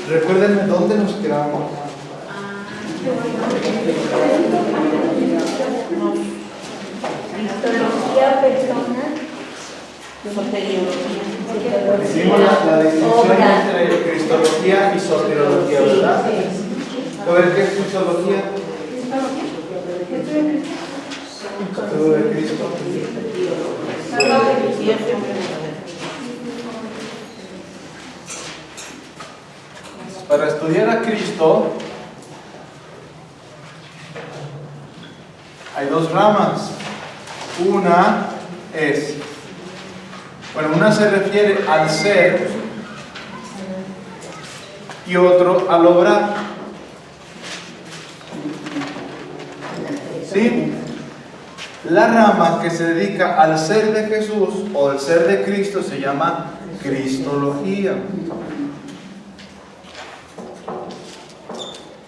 Recuérdenme dónde nos quedamos. Cristología, persona, soteriología. Hicimos la distinción entre cristología y soteriología, ¿verdad? A ver, ¿qué es cristología? Estudio de Cristo. Para estudiar a Cristo hay dos ramas. Una se refiere al ser y otro al obrar. ¿Sí? La rama que se dedica al ser de Jesús o al ser de Cristo se llama cristología.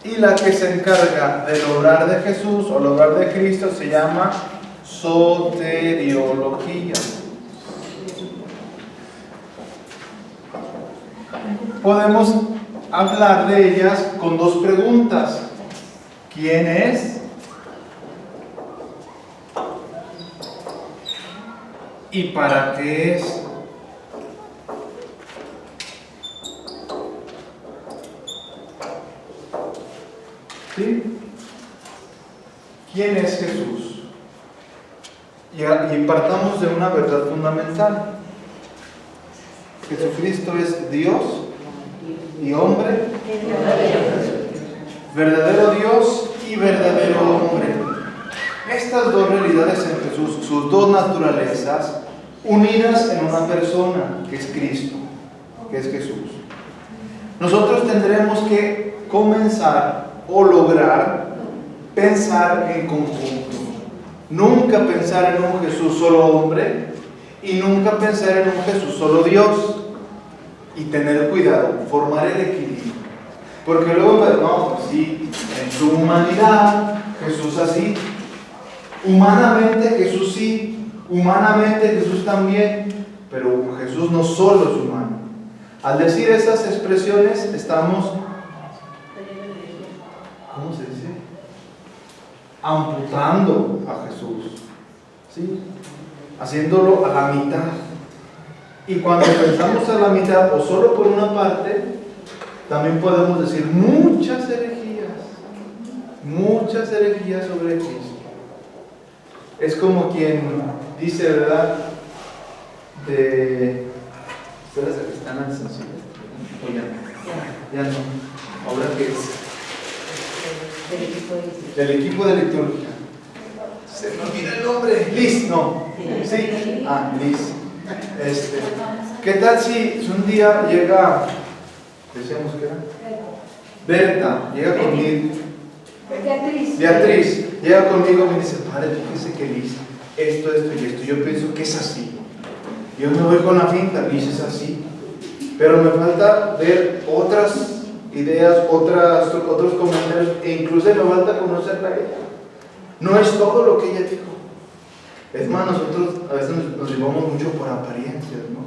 Y la que se encarga del obrar de Jesús o el obrar de Cristo se llama soteriología. Podemos hablar de ellas con dos preguntas. ¿Quién es? ¿Y para qué es? ¿Sí? ¿Quién es Jesús? Y partamos de una verdad fundamental. Jesucristo es Dios y hombre, verdadero Dios y verdadero hombre. Estas dos realidades en Jesús, sus dos naturalezas, unidas en una persona, que es Cristo, que es Jesús. Nosotros tendremos que comenzar o lograr pensar en conjunto. Nunca pensar en un Jesús solo hombre y nunca pensar en un Jesús solo Dios. Y tener cuidado, formar el equilibrio. Porque luego, no, pues sí, en su humanidad, Jesús así. Humanamente Jesús sí, humanamente Jesús también, pero Jesús no solo es humano. Al decir esas expresiones estamos, ¿cómo se dice? Amputando a Jesús, ¿sí? Haciéndolo a la mitad. Y cuando pensamos a la mitad o solo por una parte, también podemos decir muchas herejías sobre Cristo. Es como quien dice, ¿verdad? ¿Ustedes están en sencillo? ¿O ya no? Ya no. ¿Ahora qué es? Del equipo de liturgia. Se me olvida el nombre. Liz, no. Sí. Ah, Liz. ¿Qué tal si un día llega, decíamos que era? Berta, llega conmigo. Beatriz, llega conmigo y me dice, padre, fíjese que Liz, esto y esto. Yo pienso que es así. Yo me voy con la finta, Liz es así. Pero me falta ver otras ideas, otros comentarios, e incluso me falta conocerla a ella. No es todo lo que ella dijo. Es más, nosotros a veces nos llevamos mucho por apariencias, ¿no?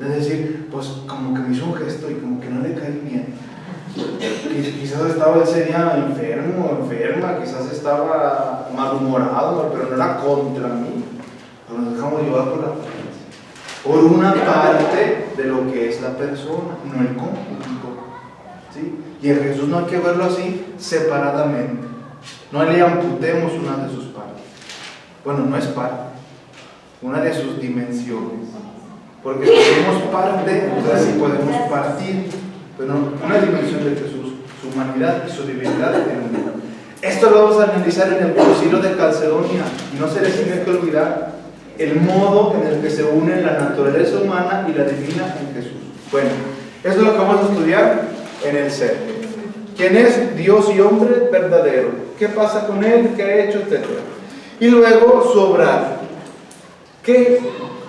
Es decir, pues como que me hizo un gesto y como que no le caí bien. Quizás estaba ese día enfermo o enferma, quizás estaba malhumorado, pero no era contra mí. Pero nos dejamos llevar por la apariencia. Por una parte de lo que es la persona, no el conjunto. ¿Sí? Y en Jesús no hay que verlo así separadamente. No le amputemos una de sus partes. Bueno, no es parte, una de sus dimensiones. Porque si somos parte, entonces sí podemos partir. Pero una dimensión de Jesús, su humanidad y su divinidad en uno. Esto lo vamos a analizar en el Concilio de Calcedonia. Y no se les tiene que olvidar el modo en el que se une la naturaleza humana y la divina en Jesús. Bueno, esto es lo que vamos a estudiar en el ser. ¿Quién es Dios y hombre verdadero? ¿Qué pasa con él? ¿Qué ha hecho? Etcétera. Y luego su obrar. ¿Qué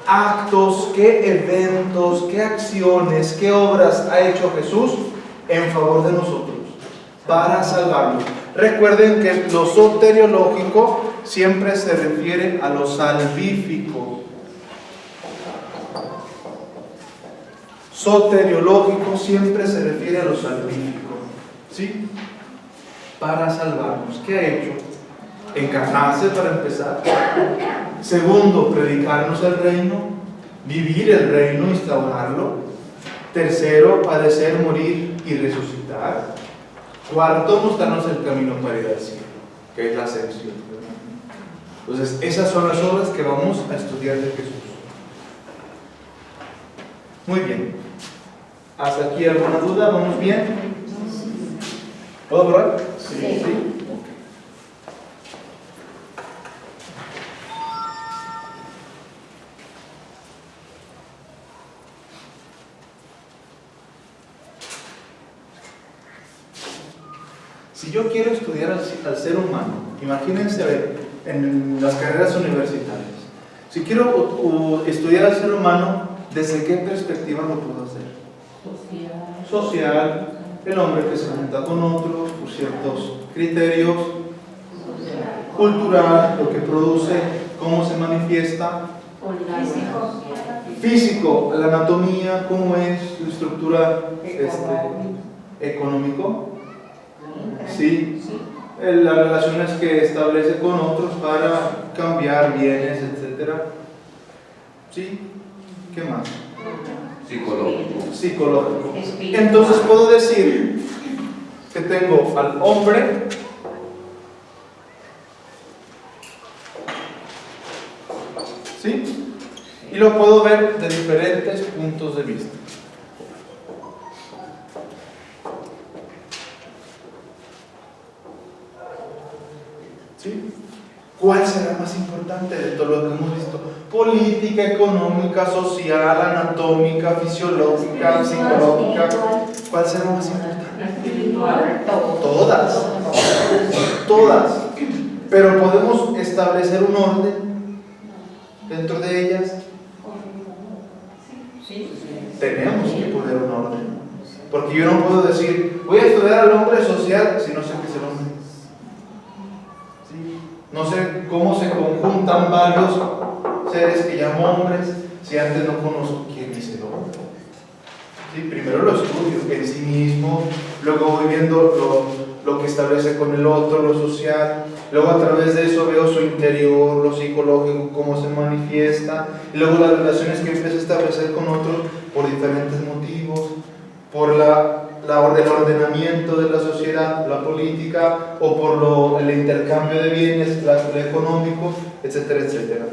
actos, qué eventos, qué acciones, qué obras ha hecho Jesús en favor de nosotros para salvarnos? Recuerden que lo soteriológico siempre se refiere a lo salvífico. Soteriológico siempre se refiere a lo salvífico, ¿sí? Para salvarnos. ¿Qué ha hecho? Encarnarse para empezar. Segundo, predicarnos el reino, vivir el reino, instaurarlo. Tercero, padecer, morir y resucitar. Cuarto, mostrarnos el camino para ir al cielo, que es la ascensión. Entonces, esas son las obras que vamos a estudiar de Jesús. Muy bien. ¿Hasta aquí alguna duda? ¿Vamos bien? ¿Puedo hablar? Sí. ¿Sí? Si yo quiero estudiar al ser humano, imagínense a ver, en las carreras universitarias, si quiero estudiar al ser humano, ¿desde qué perspectiva lo puedo hacer? Social, el hombre que se junta con otros por ciertos criterios, cultural, lo que produce, cómo se manifiesta, físico, la anatomía, cómo es, la estructura económico. Sí, las relaciones que establece con otros para cambiar bienes, etcétera. ¿Sí? ¿Qué más? Psicológico. Entonces puedo decir que tengo al hombre ¿sí? Y lo puedo ver de diferentes puntos de vista. ¿Sí? ¿Cuál será más importante de todo lo que hemos visto? Política, económica, social, anatómica, fisiológica, psicológica. ¿Cuál será más importante? Todas. Pero podemos establecer un orden dentro de ellas. Tenemos que poner un orden. Porque yo no puedo decir, voy a estudiar al hombre social si no sé qué es el hombre. No sé cómo se conjuntan varios seres que llamo hombres si antes no conozco quién es el hombre. ¿Sí? Primero lo estudio en sí mismo, luego voy viendo lo que establece con el otro, lo social, luego a través de eso veo su interior, lo psicológico, cómo se manifiesta, y luego las relaciones que empieza a establecer con otros por diferentes motivos, por el ordenamiento de la sociedad, la política, o por el intercambio de bienes, lo económico, etcétera, etcétera.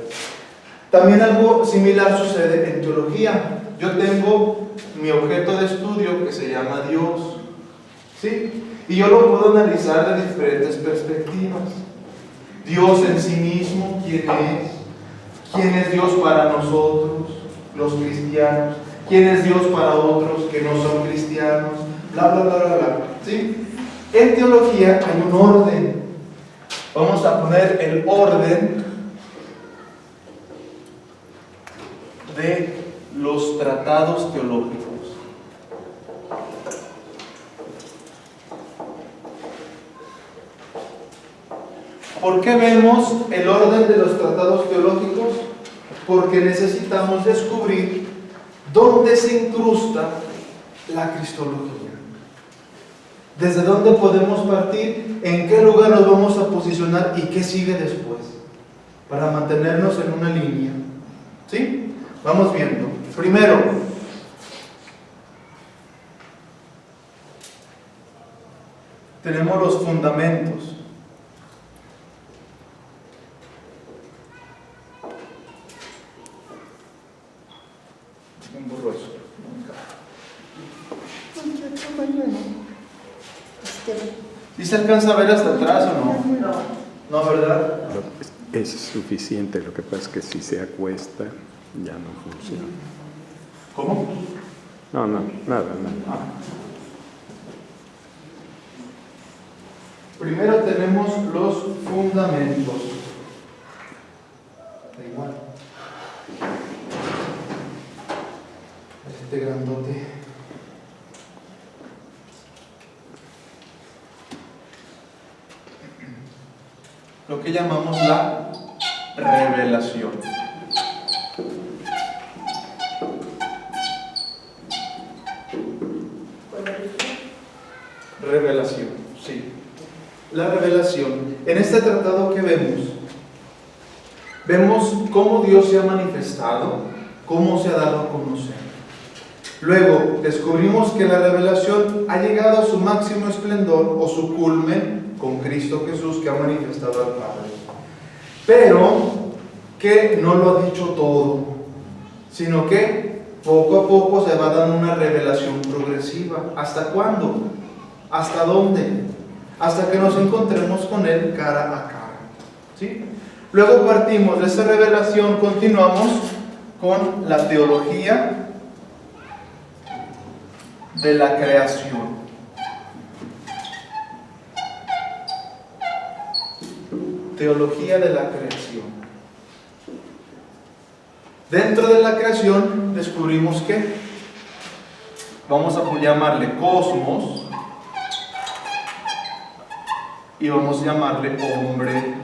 También algo similar sucede en teología. Yo tengo mi objeto de estudio que se llama Dios, ¿sí? Y yo lo puedo analizar de diferentes perspectivas. Dios en sí mismo, ¿quién es? ¿Quién es Dios para nosotros, los cristianos? ¿Quién es Dios para otros que no son cristianos? Bla, bla, bla, bla, bla. ¿Sí? En teología hay un orden. Vamos a poner el orden de los tratados teológicos. ¿Por qué vemos el orden de los tratados teológicos? Porque necesitamos descubrir dónde se incrusta la cristología. ¿Desde dónde podemos partir? ¿En qué lugar nos vamos a posicionar? ¿Y qué sigue después? Para mantenernos en una línea. ¿Sí? Vamos viendo. Primero, tenemos los fundamentos. Un burro eso. ¿Sí se alcanza a ver hasta atrás o no? No, ¿verdad? Es suficiente, lo que pasa es que si se acuesta ya no funciona. ¿Cómo? No, nada. Primero tenemos los fundamentos. Da igual. Este grandote. Lo que llamamos la revelación. Revelación, sí. La revelación. En este tratado que vemos cómo Dios se ha manifestado, cómo se ha dado a conocer. Luego descubrimos que la revelación ha llegado a su máximo esplendor o su culmen con Cristo Jesús, que ha manifestado al Padre. Pero que no lo ha dicho todo, sino que poco a poco se va dando una revelación progresiva. ¿Hasta cuándo? ¿Hasta dónde? Hasta que nos encontremos con Él cara a cara, ¿sí? Luego partimos de esa revelación, continuamos con la teología de la creación. Teología de la creación. Dentro de la creación descubrimos que vamos a llamarle cosmos y vamos a llamarle hombre.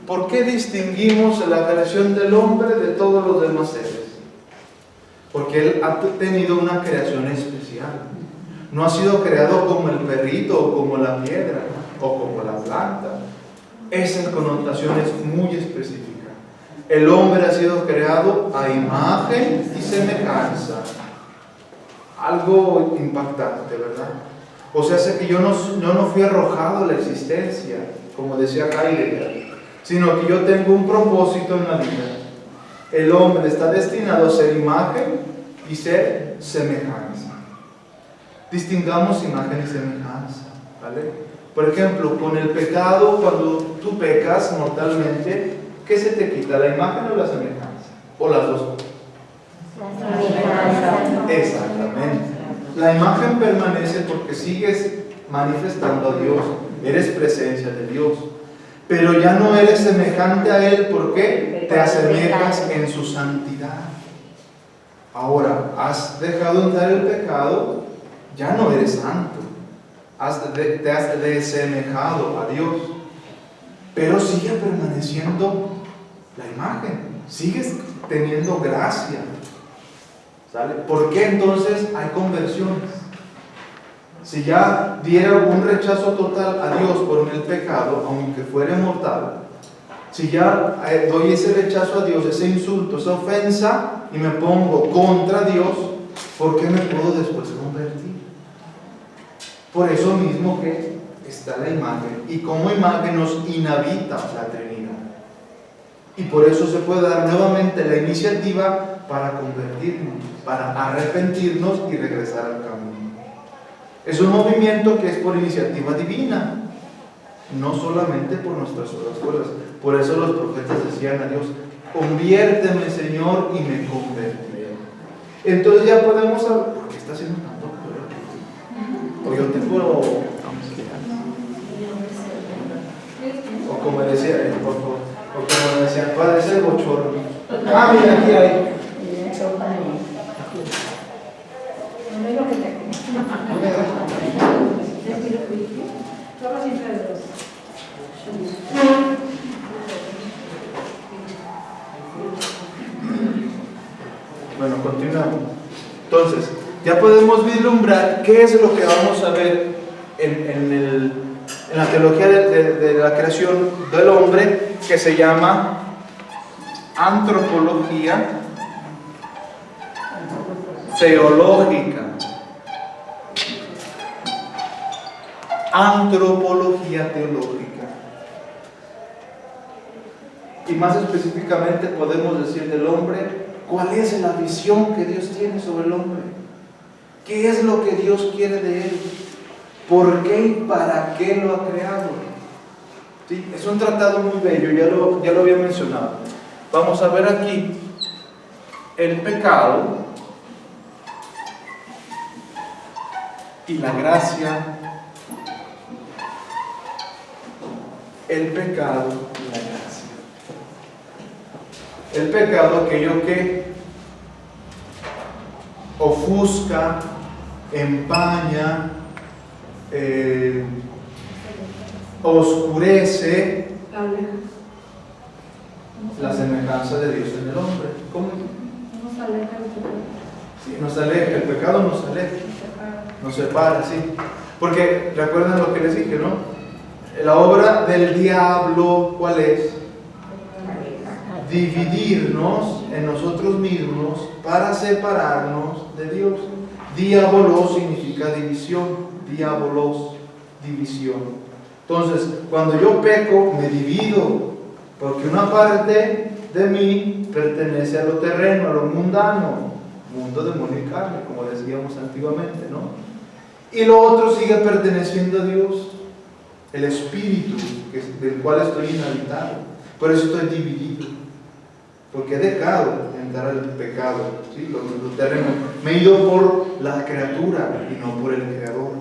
¿Por qué distinguimos la creación del hombre de todos los demás seres? Porque él ha tenido una creación especial. No ha sido creado como el perrito o como la piedra o como la planta. Esa connotación es muy específica. El hombre ha sido creado a imagen y semejanza. Algo impactante, ¿verdad? O sea, sé que yo no fui arrojado a la existencia, como decía Heidegger, sino que yo tengo un propósito en la vida. El hombre está destinado a ser imagen y ser semejanza. Distingamos imagen y semejanza, ¿vale? Por ejemplo, con el pecado, cuando tú pecas mortalmente, ¿qué se te quita? ¿La imagen o la semejanza? ¿O las dos? Exactamente. La imagen permanece porque sigues manifestando a Dios, eres presencia de Dios, pero ya no eres semejante a Él porque te asemejas en su santidad. Ahora, has dejado entrar el pecado, ya no eres santo, te has desemejado a Dios, pero sigue permaneciendo la imagen, sigues teniendo gracia. ¿Sale? ¿Por qué entonces hay conversiones? Si ya diera un rechazo total a Dios por el pecado, aunque fuera mortal, si ya doy ese rechazo a Dios, ese insulto, esa ofensa, y me pongo contra Dios, ¿por qué me puedo después convertir? Por eso mismo que está la imagen, y como imagen nos inhabita la Trinidad. Y por eso se puede dar nuevamente la iniciativa para convertirnos, para arrepentirnos y regresar al camino. Es un movimiento que es por iniciativa divina, no solamente por nuestras obras buenas. Por eso los profetas decían a Dios: conviérteme, Señor, y me convertiré. Entonces ya podemos hablar. ¿Por qué está haciendo tanto calor? O yo tengo, o como decía él, por favor, o como decía, Padre, es el bochorno. Ah, mira, aquí hay. Bueno, continuamos. Entonces, ya podemos vislumbrar qué es lo que vamos a ver en la teología de la creación del hombre, que se llama antropología teológica. Antropología teológica. Y más específicamente podemos decir del hombre, ¿cuál es la visión que Dios tiene sobre el hombre? ¿Qué es lo que Dios quiere de él? ¿Por qué y para qué lo ha creado? ¿Sí? Es un tratado muy bello, ya lo había mencionado. Vamos a ver aquí el pecado y la gracia. El pecado y la gracia. El pecado, aquello que ofusca, empaña, oscurece la semejanza de Dios en el hombre. ¿Cómo? Nos aleja Sí, nos aleja, el pecado nos aleja, nos separa, sí. Porque recuerden lo que les dije, ¿no? La obra del diablo, ¿cuál es? Dividirnos en nosotros mismos para separarnos de Dios. Diabolos significa división, diabolos, división. Entonces, cuando yo peco, me divido, porque una parte de mí pertenece a lo terreno, a lo mundano, mundo, demonio y carne, como decíamos antiguamente, ¿no? Y lo otro sigue perteneciendo a Dios, el espíritu del cual estoy inhabitado. Por eso estoy dividido, porque he dejado entrar al pecado, ¿sí? Lo terreno. Me he ido por la criatura y no por el creador.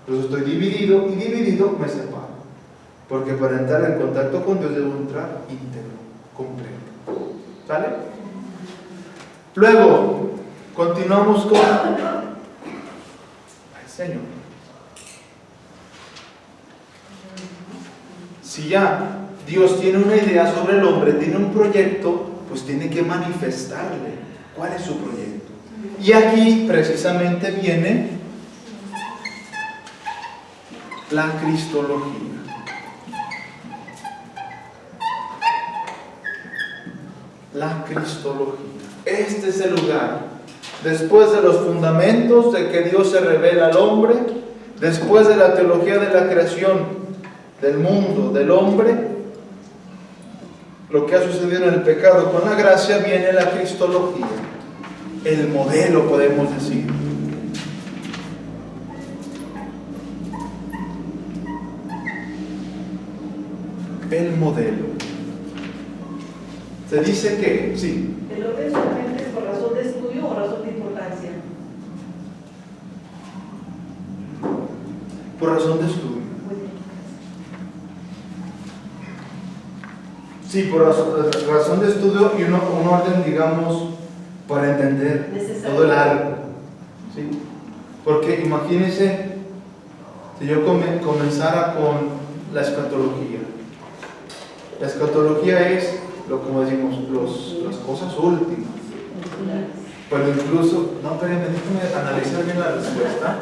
Entonces estoy dividido y dividido me separo. Porque para entrar en contacto con Dios debo entrar íntegro, completo. ¿Sale? Luego, continuamos con el Señor. Si ya Dios tiene una idea sobre el hombre, tiene un proyecto, pues tiene que manifestarle cuál es su proyecto. Y aquí precisamente viene la cristología. La cristología. Este es el lugar. Después de los fundamentos de que Dios se revela al hombre, después de la teología de la creación, del mundo, del hombre, lo que ha sucedido en el pecado con la gracia, viene la cristología. El modelo, podemos decir. El modelo. Se dice que, sí. ¿El orden solamente es por razón de estudio o razón de importancia? Por razón de estudio. Sí, por razón de estudio y un orden, digamos, para entender todo el árbol. ¿Sí? Porque imagínense si yo comenzara con la escatología. La escatología es, como decimos, las cosas últimas. Pero incluso, no, pero déjame analizar bien la respuesta.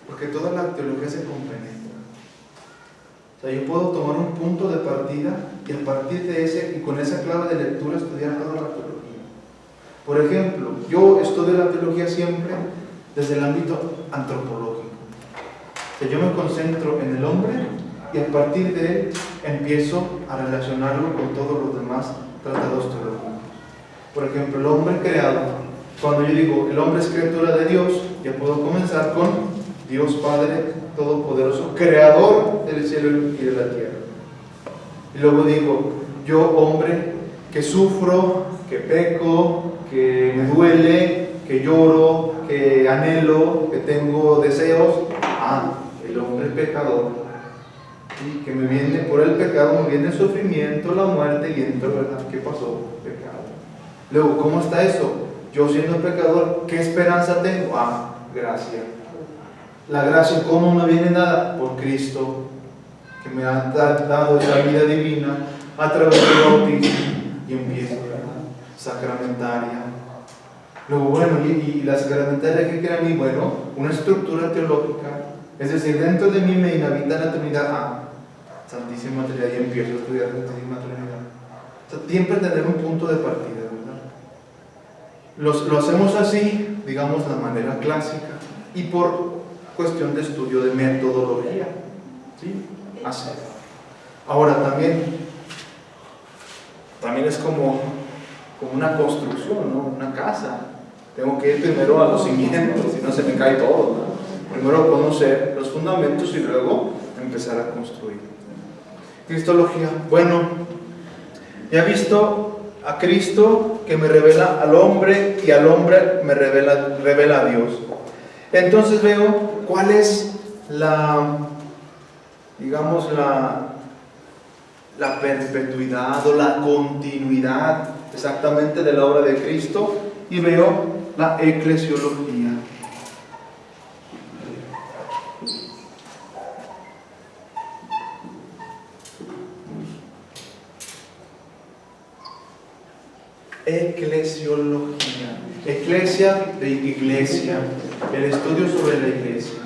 Porque toda la teología se compenetra. O sea, yo puedo tomar un punto de partida y a partir de ese, y con esa clave de lectura, estudiar toda la teología. Por ejemplo, yo estudio la teología siempre desde el ámbito antropológico. O sea, yo me concentro en el hombre y a partir de él empiezo a relacionarlo con todos los demás tratados teológicos. Por ejemplo, el hombre creado. Cuando yo digo el hombre es criatura de Dios, ya puedo comenzar con Dios Padre Todopoderoso, creador del cielo y de la tierra. Y luego digo, yo hombre que sufro, que peco, que me duele, que lloro, que anhelo, que tengo deseos. El hombre pecador, ¿sí? Que me viene por el pecado, me viene el sufrimiento, la muerte y entro, ¿verdad? ¿Qué pasó? Pecado. Luego, ¿cómo está eso? Yo siendo pecador, ¿qué esperanza tengo? Gracia. La gracia, ¿cómo me viene dada? Por Cristo, que me ha dado esa vida divina a través del bautismo. Y empiezo, ¿verdad? Sacramentaria. Luego, bueno, y la sacramentaria, ¿qué crea a mí? Bueno, una estructura teológica. Es decir, dentro de mí me inhabita la Trinidad. Santísima Trinidad, y empiezo a estudiar la Santísima Trinidad. O sea, siempre tener un punto de partida, ¿verdad? Lo hacemos así, digamos, de manera clásica y por cuestión de estudio de metodología. ¿Sí? Así. Ahora también es como una construcción, ¿no? Una casa. Tengo que ir primero a los cimientos, si no se me cae todo, ¿no? Primero conocer los fundamentos y luego empezar a construir. Cristología. Bueno, ya he visto a Cristo que me revela al hombre y al hombre me revela a Dios. Entonces veo cuál es la perpetuidad o la continuidad exactamente de la obra de Cristo y veo la eclesiología. eclesiología. Eclesia de iglesia, el estudio sobre la iglesia.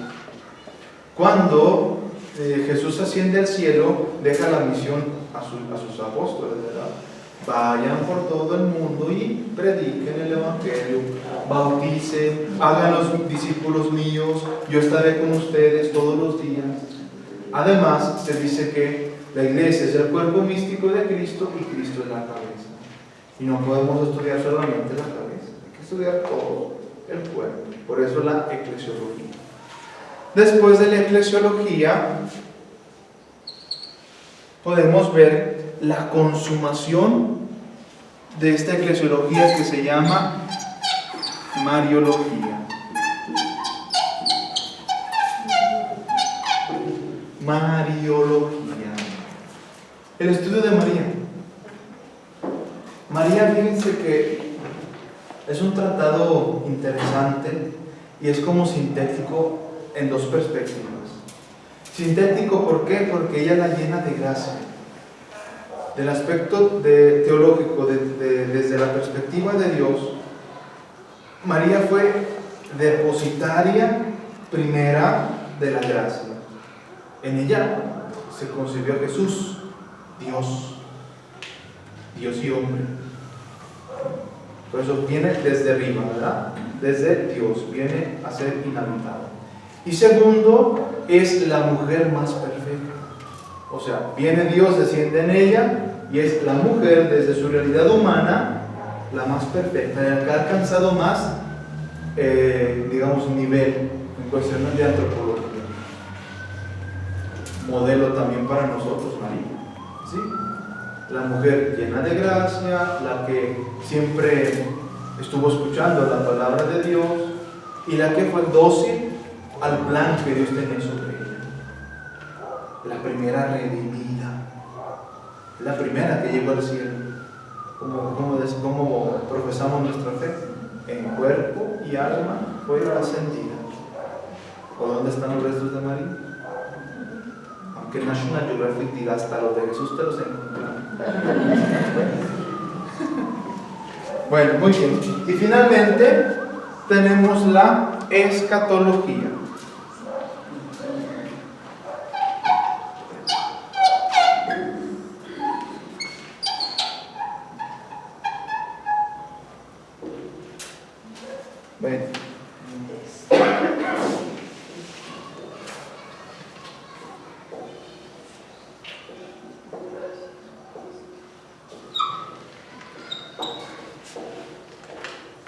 Cuando Jesús asciende al cielo, deja la misión a sus apóstoles, ¿verdad? Vayan por todo el mundo y prediquen el Evangelio, bauticen, hagan los discípulos míos, yo estaré con ustedes todos los días. Además, se dice que la iglesia es el cuerpo místico de Cristo y Cristo es la cabeza. Y no podemos estudiar solamente la cabeza, hay que estudiar todo el cuerpo. Por eso la eclesiología. Después de la eclesiología, podemos ver la consumación de esta eclesiología que se llama Mariología. Mariología. El estudio de María. María, fíjense que es un tratado interesante y es como sintético en dos perspectivas. Sintético, ¿por qué? Porque ella la llena de gracia. Del aspecto teológico, desde la perspectiva de Dios, María fue depositaria primera de la gracia. En ella se concibió Jesús, Dios y hombre. Por eso viene desde arriba, ¿verdad? Desde Dios, viene a ser inhabitado. Y segundo, es la mujer más perfecta. O sea, viene Dios, desciende en ella, y es la mujer, desde su realidad humana, la más perfecta, la que ha alcanzado más, digamos, nivel en cuestiones de antropología. Modelo también para nosotros, María. ¿Sí? La mujer llena de gracia, la que siempre estuvo escuchando la palabra de Dios y la que fue dócil al plan que Dios tenía sobre ella. La primera redimida, la primera que llegó al cielo, como profesamos nuestra fe, en cuerpo y alma fue ascendida. ¿O dónde están los restos de María? Aunque National Geographic diga hasta los de Jesús te los encontraron. Bueno, muy bien. Y finalmente tenemos la escatología. Bueno.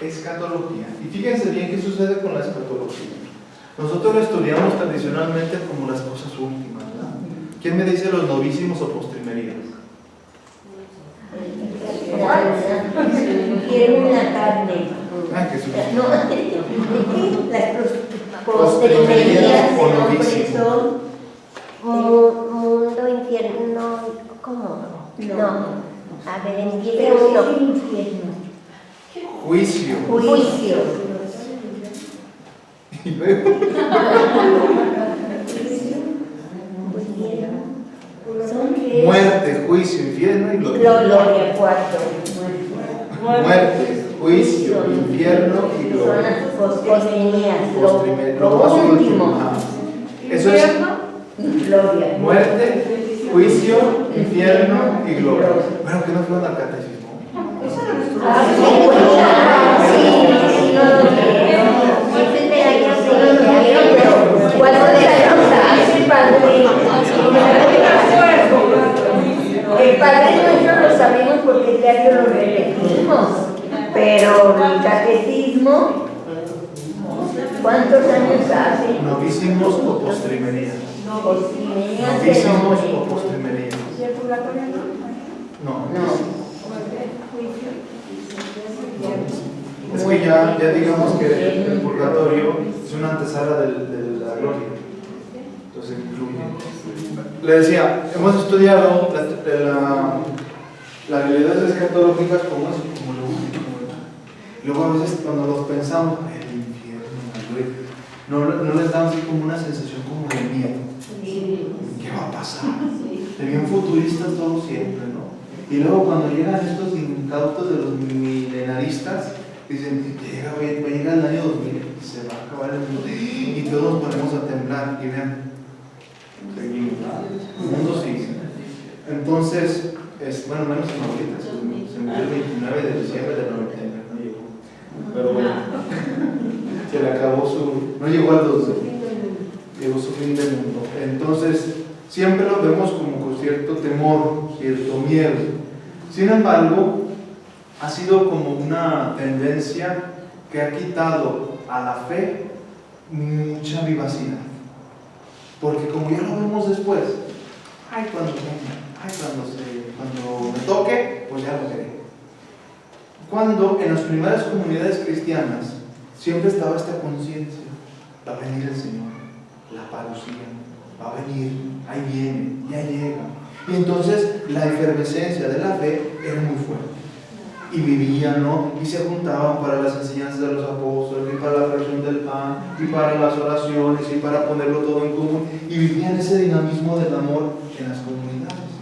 Escatología. Y fíjense bien qué sucede con la escatología. Nosotros lo estudiamos tradicionalmente como las cosas últimas, ¿verdad? ¿Quién me dice los novísimos o postrimerías? Quiero una carne. Ah, Jesús. No, las postrimerías o novísimos. son mundo, infierno, ¿cómo? No. A ver, empieza uno. Juicio. Juicio. Y luego. Muerte, juicio, infierno y gloria. Gloria, cuarto. Muerte, juicio, infierno y Son gloria. las postrimerías. Lo más último. Ajá. Eso es Gloria. muerte, juicio, infierno y gloria. Bueno, que no fueron al catecismo. El Padre Nuestro lo sabemos porque el diario lo repetimos, pero el catecismo, ¿cuántos años hace? Novísimos o postrimerías. Novísimos o postrimerías. No. Es que ya digamos que el purgatorio es una antesala de la gloria. Entonces incluye. Le decía, hemos estudiado las realidades escatológicas como lo último, ¿verdad? Luego a veces cuando los pensamos, el infierno, no les da así como una sensación como de miedo. ¿Qué va a pasar? De bien futuristas todos siempre, ¿no? Y luego cuando llegan estos incautos de los milenaristas, dicen, va a llegar el año 2000, se va a acabar el mundo, y todos nos ponemos a temblar, y vean, seguimos, el mundo sigue. Entonces, bueno, menos en ahorita, se murió el 29 de diciembre del 99, no llegó. Pero bueno, se le acabó no llegó al 12, llegó su fin del mundo. Entonces, siempre lo vemos como con cierto temor, cierto miedo. Sin embargo, ha sido como una tendencia que ha quitado a la fe mucha vivacidad. Porque como ya lo vemos después, cuando venga, cuando me toque, pues ya lo veré. Cuando en las primeras comunidades cristianas siempre estaba esta conciencia, va a venir el Señor, la parucía, va a venir, ahí viene, ya llega. Y entonces la efervescencia de la fe era muy fuerte. Y vivían, ¿no? Y se juntaban para las enseñanzas de los apóstoles, y para la fracción del pan, y para las oraciones, y para ponerlo todo en común. Y vivían ese dinamismo del amor en las comunidades.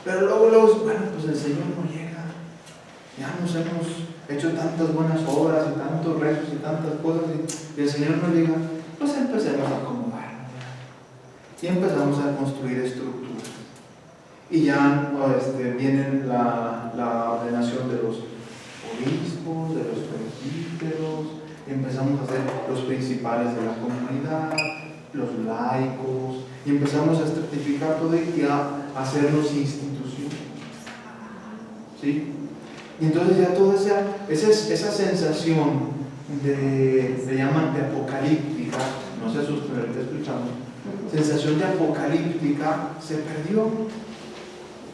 Pero luego, bueno, pues el Señor no llega. Ya nos hemos hecho tantas buenas obras, y tantos rezos, y tantas cosas, y el Señor no llega. Pues empecemos a acomodarnos. Y empezamos a construir estructuras. Y ya viene la ordenación de los obispos, de los presbíteros, empezamos a hacer los principales de la comunidad, los laicos, y empezamos a estratificar todo y a hacernos instituciones. ¿Sí? Y entonces ya toda esa sensación le llaman de apocalíptica, no sé si ustedes lo escuchamos, sensación de apocalíptica se perdió.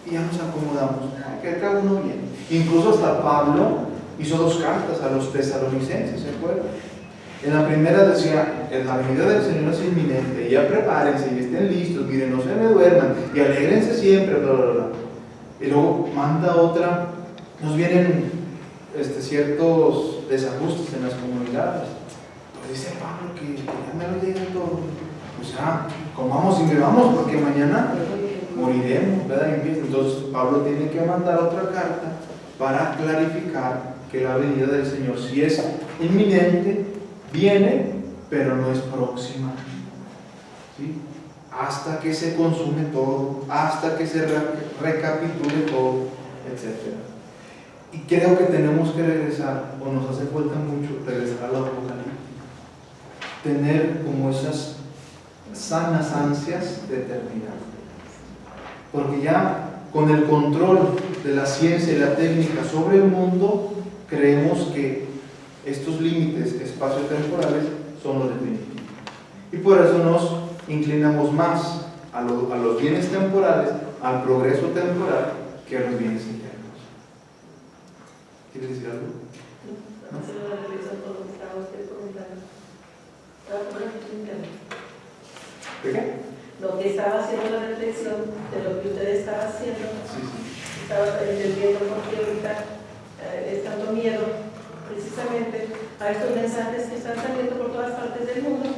Y ya nos acomodamos, que cada uno viene. Incluso hasta Pablo hizo 2 cartas a los tesalonicenses, ¿se acuerdan? En la primera decía, la venida del Señor es inminente, ya prepárense y estén listos, miren, no se me duerman, y alégrense siempre, bla, bla, bla. Y luego manda otra, nos vienen ciertos desajustes en las comunidades. Pues dice Pablo que ya me lo llega todo. Pues ya, comamos y bebamos, porque mañana moriremos, ¿verdad? Entonces Pablo tiene que mandar otra carta para clarificar que la venida del Señor sí es inminente, viene, pero no es próxima. ¿Sí? Hasta que se consume todo, hasta que se recapitule todo, etc. Y creo que tenemos que regresar, o nos hace falta mucho regresar a la Apocalipsis, tener como esas sanas ansias de eternidad. Porque ya con el control de la ciencia y la técnica sobre el mundo, creemos que estos límites espaciotemporales son los definitivos. Y por eso nos inclinamos más a los bienes temporales, al progreso temporal, que a los bienes eternos. ¿Quieres decir algo? No se lo realizo por lo que estaba usted comentando. ¿De qué? Lo que estaba haciendo la reflexión de lo que usted estaba haciendo, estaba entendiendo por qué ahorita es tanto miedo precisamente a estos mensajes que están saliendo por todas partes del mundo,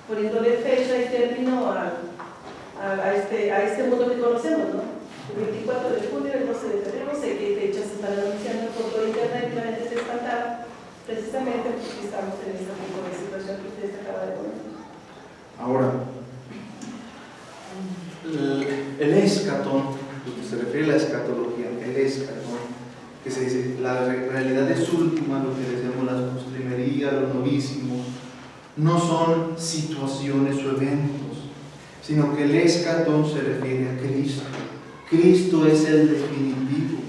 poniéndole fecha y término a este mundo que conocemos, ¿no? El 24 de junio, el 12 de febrero, no sé qué fechas se están anunciando por todo internet y la gente se espantaba, precisamente porque estamos en esta tipo de situación que usted acaba de comentar. Ahora, el escatón, lo que se refiere a la escatología, el escatón, que se dice la realidad es última, lo que decimos las postrimerías, los novísimos, no son situaciones o eventos, sino que el escatón se refiere a Cristo. Cristo es el definitivo,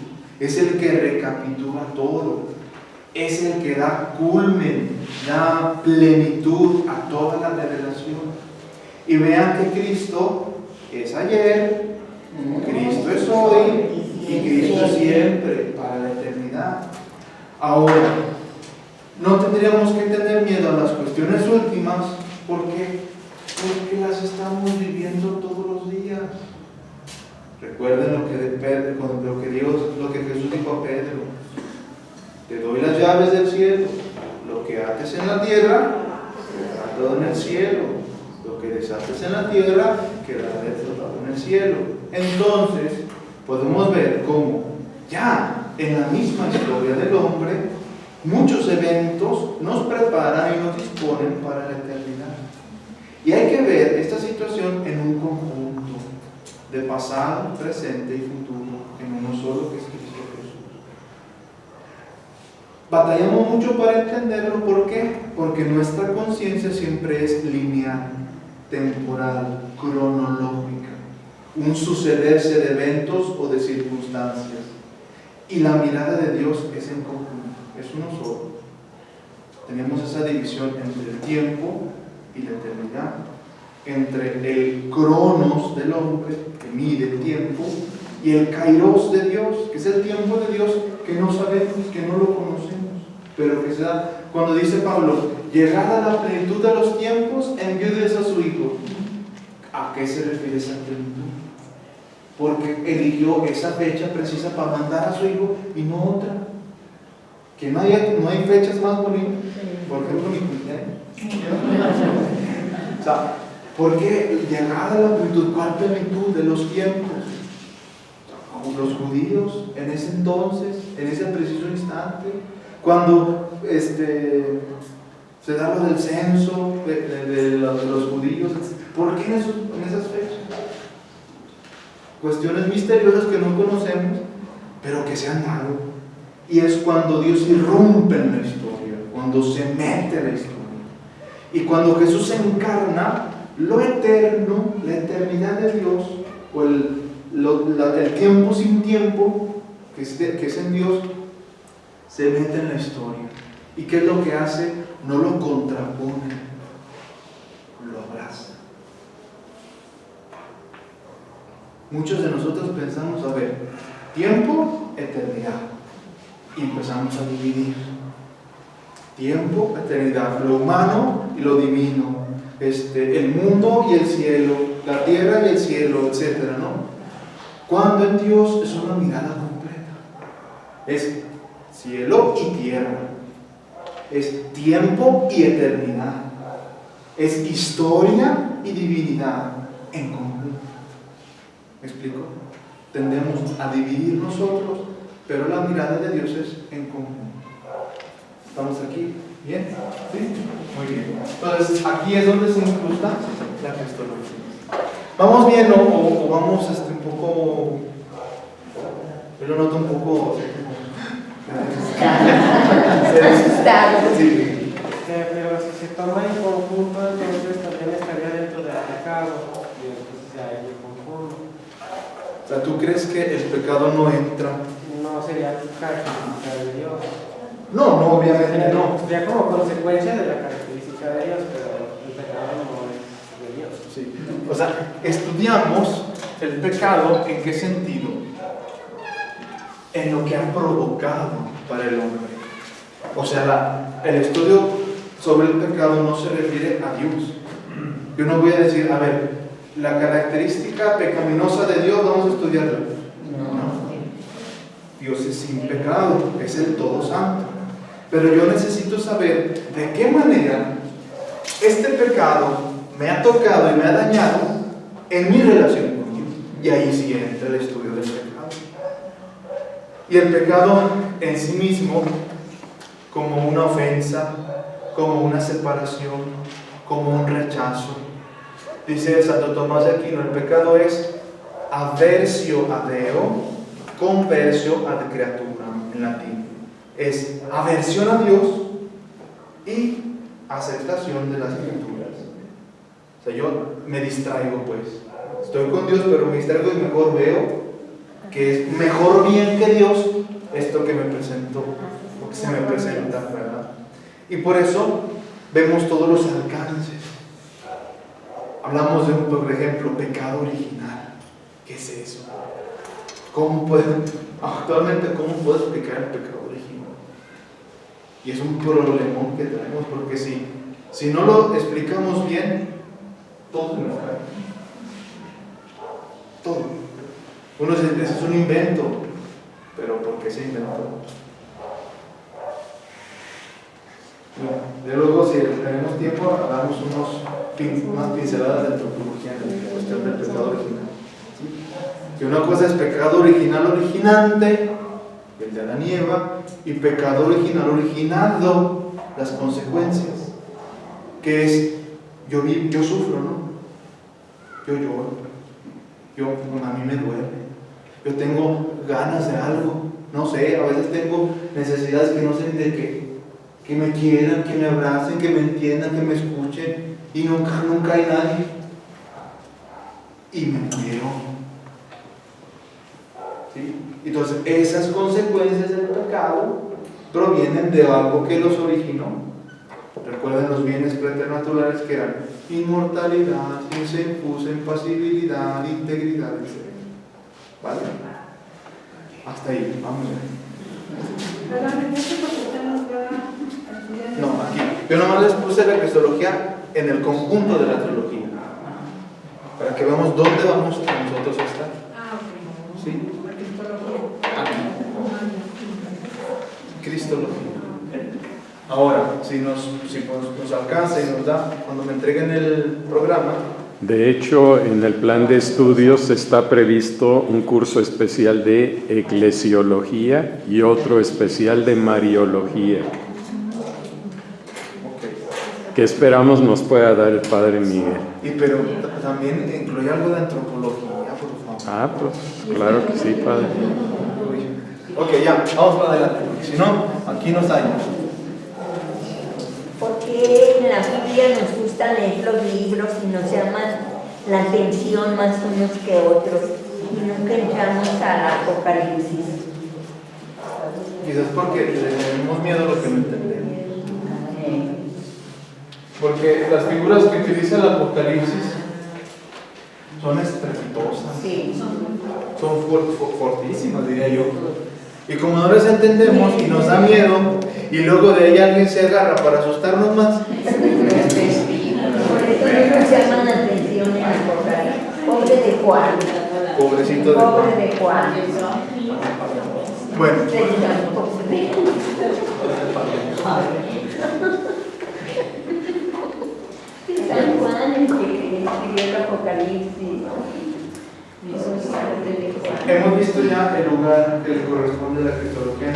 es el que recapitula todo, es el que da culmen, da plenitud a toda la revelación. Y vean que Cristo es ayer, Cristo es hoy y Cristo es siempre, para la eternidad. Ahora, no tendríamos que tener miedo a las cuestiones últimas, ¿por qué? Porque las estamos viviendo todos los días. Recuerden lo que Jesús dijo a Pedro: te doy las llaves del cielo, lo que ates en la tierra, quedará todo en el cielo. Lo que desates en la tierra, quedará desatado en el cielo. Entonces, podemos ver cómo ya en la misma historia del hombre, muchos eventos nos preparan y nos disponen para la eternidad. Y hay que ver esta situación en un conjunto de pasado, presente y futuro, en uno solo que es Cristo Jesús. Batallamos mucho para entenderlo. ¿Por qué? Porque nuestra conciencia siempre es lineal, temporal, cronológica, un sucederse de eventos o de circunstancias. Y la mirada de Dios es en conjunto, es uno solo. Tenemos esa división entre el tiempo y la eternidad, entre el cronos del hombre, que mide el tiempo, y el kairos de Dios, que es el tiempo de Dios que no sabemos, que no lo conocemos, pero que se da. Cuando dice Pablo, llegada la plenitud de los tiempos, envió Dios a su Hijo. ¿A qué se refiere esa plenitud? Porque eligió esa fecha precisa para mandar a su Hijo y no otra. Que no hay fechas más bonitas. Por ejemplo, mi cumpleaños. O sea, porque llegada la plenitud, ¿cuál plenitud de los tiempos? Como los judíos en ese entonces, en ese preciso instante, cuando se da lo del censo de los judíos. ¿Por qué en esas fechas? Cuestiones misteriosas que no conocemos, pero que se han dado. Y es cuando Dios irrumpe en la historia, cuando se mete en la historia. Y cuando Jesús se encarna, lo eterno, la eternidad de Dios, o el tiempo sin tiempo, que es en Dios, se mete en la historia. ¿Y qué es lo que hace? No lo contrapone, lo abraza. Muchos de nosotros pensamos, a ver, tiempo, eternidad, y empezamos a dividir. Tiempo, eternidad, lo humano y lo divino, el mundo y el cielo, la tierra y el cielo, etcétera, ¿no? Cuando en Dios es una mirada completa, es cielo y tierra, es tiempo y eternidad, es historia y divinidad en conjunto. ¿Me explico? Tendemos a dividir nosotros, pero la mirada de Dios es en conjunto. ¿Estamos aquí? ¿Bien? ¿Sí? Muy bien. Entonces, aquí es donde se incrusta la cristología. ¿Vamos bien o vamos un poco... Yo lo noto un poco... Asustado. Sí. Pero si se toma en conjunto, entonces también estaría dentro del pecado. Y entonces ya hay el conjunto. O sea, ¿tú crees que el pecado no entra? No sería característica de Dios. No, obviamente no. Sería como consecuencia de la característica de Dios, pero el pecado no es de Dios. Sí. O sea, estudiamos el pecado ¿en qué sentido? En lo que ha provocado para el hombre. O sea, el estudio sobre el pecado no se refiere a Dios. Yo no voy a decir, a ver, la característica pecaminosa de Dios, vamos a estudiarla. No. Dios es sin pecado, es el todo santo. Pero yo necesito saber de qué manera este pecado me ha tocado y me ha dañado en mi relación con Dios. Y ahí sí entra el estudio del pecado. Y el pecado en sí mismo, como una ofensa, como una separación, como un rechazo. Dice Santo Tomás de Aquino, el pecado es aversio a Deo, conversio ad creatura, en latín. Es aversión a Dios y aceptación de las escrituras. O sea, yo me distraigo, pues. Estoy con Dios, pero me distraigo y mejor veo que es mejor bien que Dios esto que me presentó, o que se me presenta, ¿verdad? Y por eso vemos todos los alcances. Hablamos de por ejemplo, pecado original. ¿Qué es eso? Actualmente, ¿cómo puedo explicar el pecado original? Y es un problemón que tenemos, porque si no lo explicamos bien, todo nos cae. Todo. Uno dice, ese es un invento, pero ¿por qué se inventó? Bueno, de luego, si tenemos tiempo, hagamos unas pinceladas de antropología en la cuestión del pecado original. ¿Sí? Que una cosa es pecado original originante el de Adán y Eva, y pecado original originado las consecuencias, que es, yo sufro, ¿no? Yo lloro, a mí me duele, yo tengo ganas de algo, no sé, a veces tengo necesidades que no sé de qué, que me quieran, que me abracen, que me entiendan, que me escuchen, y nunca hay nadie, y me muero. ¿Sí? Entonces, esas consecuencias del pecado provienen de algo que los originó. Recuerden los bienes preternaturales que eran inmortalidad, impasibilidad, integridad, etc. ¿Vale? Hasta ahí, vamos a ver. No, aquí. Yo nomás les puse la cristología en el conjunto de la trilogía, para que veamos dónde vamos nosotros a estar. ¿Sí? Cristología. Ahora, si nos alcanza y nos da, cuando me entreguen el programa. De hecho, en el plan de estudios está previsto un curso especial de eclesiología y otro especial de mariología, que esperamos nos pueda dar el Padre Miguel. Pero también incluye algo de antropología, por favor. Ah, pues claro que sí, Padre. Ok, ya, vamos para adelante. Si no, aquí nos dañamos. Porque en la Biblia nos gustan leer los libros y nos llaman la atención más unos que otros y nunca entramos al Apocalipsis. Quizás porque le tenemos miedo a lo que no entendemos. Porque las figuras que utiliza el Apocalipsis son estrepitosas, Sí. son fortísimas, diría yo. Y como no las entendemos y nos da miedo, y luego de ahí alguien se agarra para asustarnos más. Por eso no nos llaman la atención en el Apocalipsis. Pobre de Juan. Pobrecito de Pobre Juan. de Juan. Bueno, San Juan, el que escribió el Apocalipsis. hemos visto ya el lugar que le corresponde a la cristología en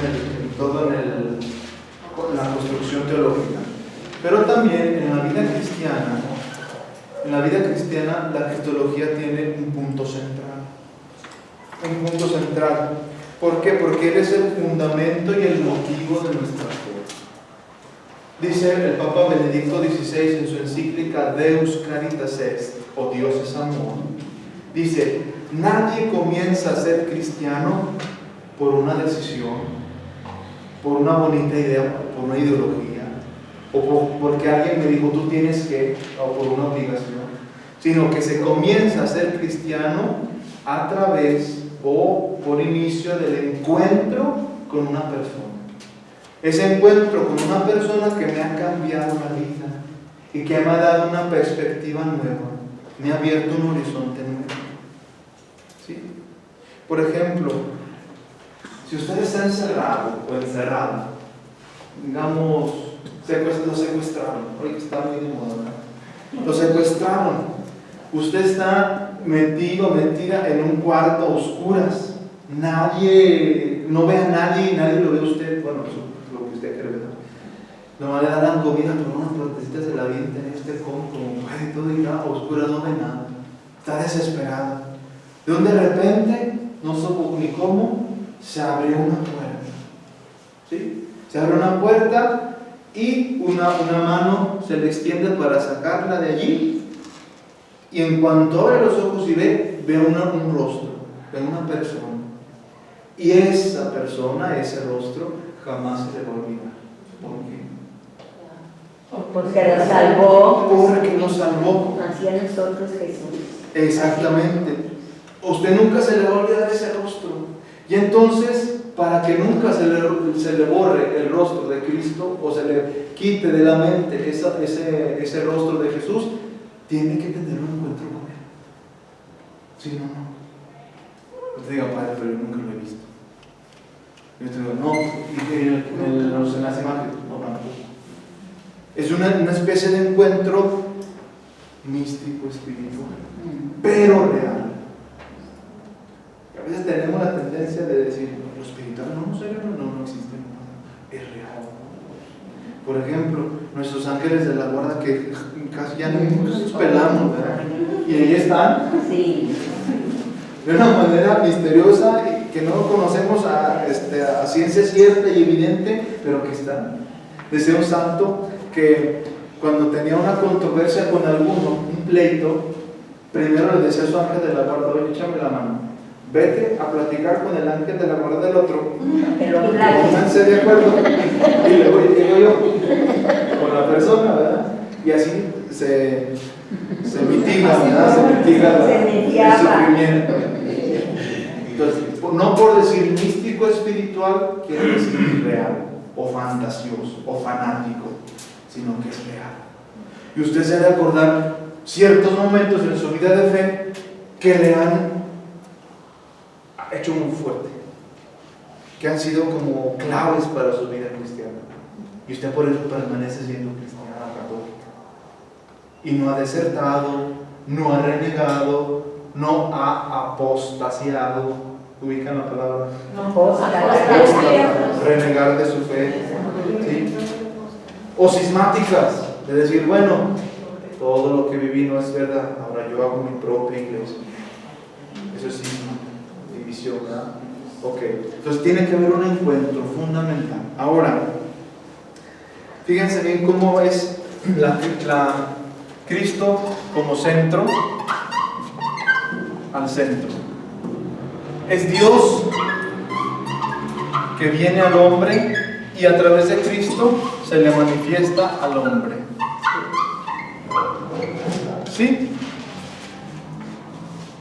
la construcción teológica. Pero también en la vida cristiana, la cristología tiene un punto central. Un punto central. ¿Por qué? Porque Él es el fundamento y el motivo de nuestra fe. Dice el Papa Benedicto XVI en su encíclica Deus Caritas Est, o Dios es amor. Dice, nadie comienza a ser cristiano por una decisión, por una bonita idea, por una ideología, o porque alguien me dijo tú tienes que, o por una obligación, sino que se comienza a ser cristiano a través o por inicio del encuentro con una persona. Ese encuentro con una persona que me ha cambiado la vida y que me ha dado una perspectiva nueva, me ha abierto un horizonte nuevo. ¿Sí? Por ejemplo, si usted está encerrado o encerrado, digamos, lo secuestraron, hoy está muy de moda, ¿verdad? Lo secuestraron, usted está metido, metida en un cuarto a oscuras, nadie, no ve a nadie, nadie lo ve a usted, bueno, lo que usted cree, ¿verdad? No le dan comida por unas protecitas de la vida, usted como puede todo ir a oscuras, no ve nada, está desesperado. De repente, no supo ni cómo, se abrió una puerta. ¿Sí? Se abre una puerta y una mano se le extiende para sacarla de allí. Y en cuanto abre los ojos y ve un rostro, ve una persona. Y esa persona, ese rostro, jamás se le va a olvidar. ¿Por qué? Porque lo salvó. Porque lo salvó. Hacia nosotros Jesús. Exactamente. Usted nunca se le va a olvidar ese rostro. Y entonces, para que nunca se le borre el rostro de Cristo o se le quite de la mente ese rostro de Jesús, tiene que tener un encuentro con Él. ¿Sí o no? Usted diga, Padre, pero yo nunca lo he visto. Y usted diga, no, en las imágenes, no, tampoco. Es una especie de encuentro místico, espiritual, pero real. A veces tenemos tenemos la tendencia de decir, lo espiritual no existe, es real. Por ejemplo, nuestros ángeles de la guarda que casi ya no nos pelamos, ¿verdad? Y ahí están, Sí. de una manera misteriosa y que no conocemos a ciencia cierta y evidente, pero que están. Decía un santo que cuando tenía una controversia con alguno, un pleito, primero le decía a su ángel de la guarda, oye, échame la mano, vete a platicar con el ángel de la guarda del otro, pónganse de acuerdo, y luego llego yo con la persona, ¿verdad? Y así se mitiga, ¿verdad? Se mitiga el sufrimiento. Entonces, no por decir místico espiritual, quiere decir real, o fantasioso, o fanático, sino que es real. Y usted se ha de acordar ciertos momentos en su vida de fe que le han hecho muy fuerte, que han sido como claves para su vida cristiana. Y usted por eso permanece siendo cristiana católica. Y no ha desertado, no ha renegado, no ha apostasiado. ¿Ubican la palabra? Renegar de su fe. ¿Sí? O cismáticas, de decir, bueno, todo lo que viví no es verdad, ahora yo hago mi propia iglesia. Eso es cisma, división, ¿verdad? Ok, entonces tiene que haber un encuentro fundamental. Ahora, fíjense bien cómo es la Cristo como centro al centro. Es Dios que viene al hombre y a través de Cristo se le manifiesta al hombre. ¿Sí?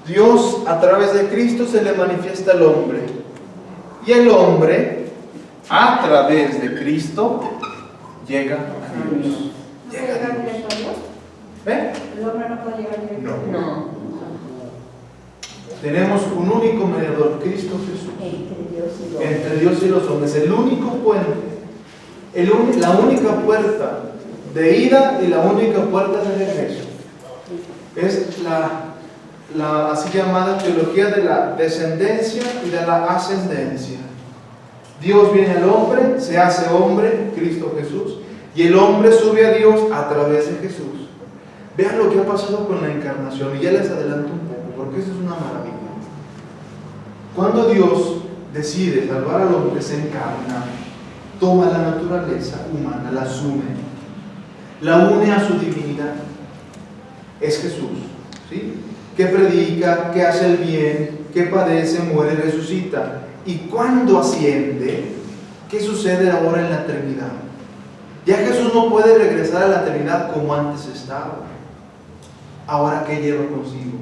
Dios a través de Cristo se le manifiesta al hombre. Y el hombre a través de Cristo llega a Dios. Llega a Dios. ¿Ven? ¿El hombre no puede llegar directo? No. Tenemos un único mediador, Cristo Jesús. Entre Dios y los hombres. El único puente. La única puerta de ida y la única puerta de regreso. Es la así llamada teología de la descendencia y de la ascendencia. Dios viene al hombre, se hace hombre, Cristo Jesús, y el hombre sube a Dios a través de Jesús. Vean lo que ha pasado con la encarnación, y ya les adelanto un poco, porque eso es una maravilla. Cuando Dios decide salvar al hombre, se encarna, toma la naturaleza humana, la une a su divinidad. Es Jesús, ¿sí? Que predica, que hace el bien, que padece, muere y resucita. Y cuando asciende, ¿qué sucede ahora en la eternidad? Ya Jesús no puede regresar a la eternidad como antes estaba. Ahora, ¿qué lleva consigo?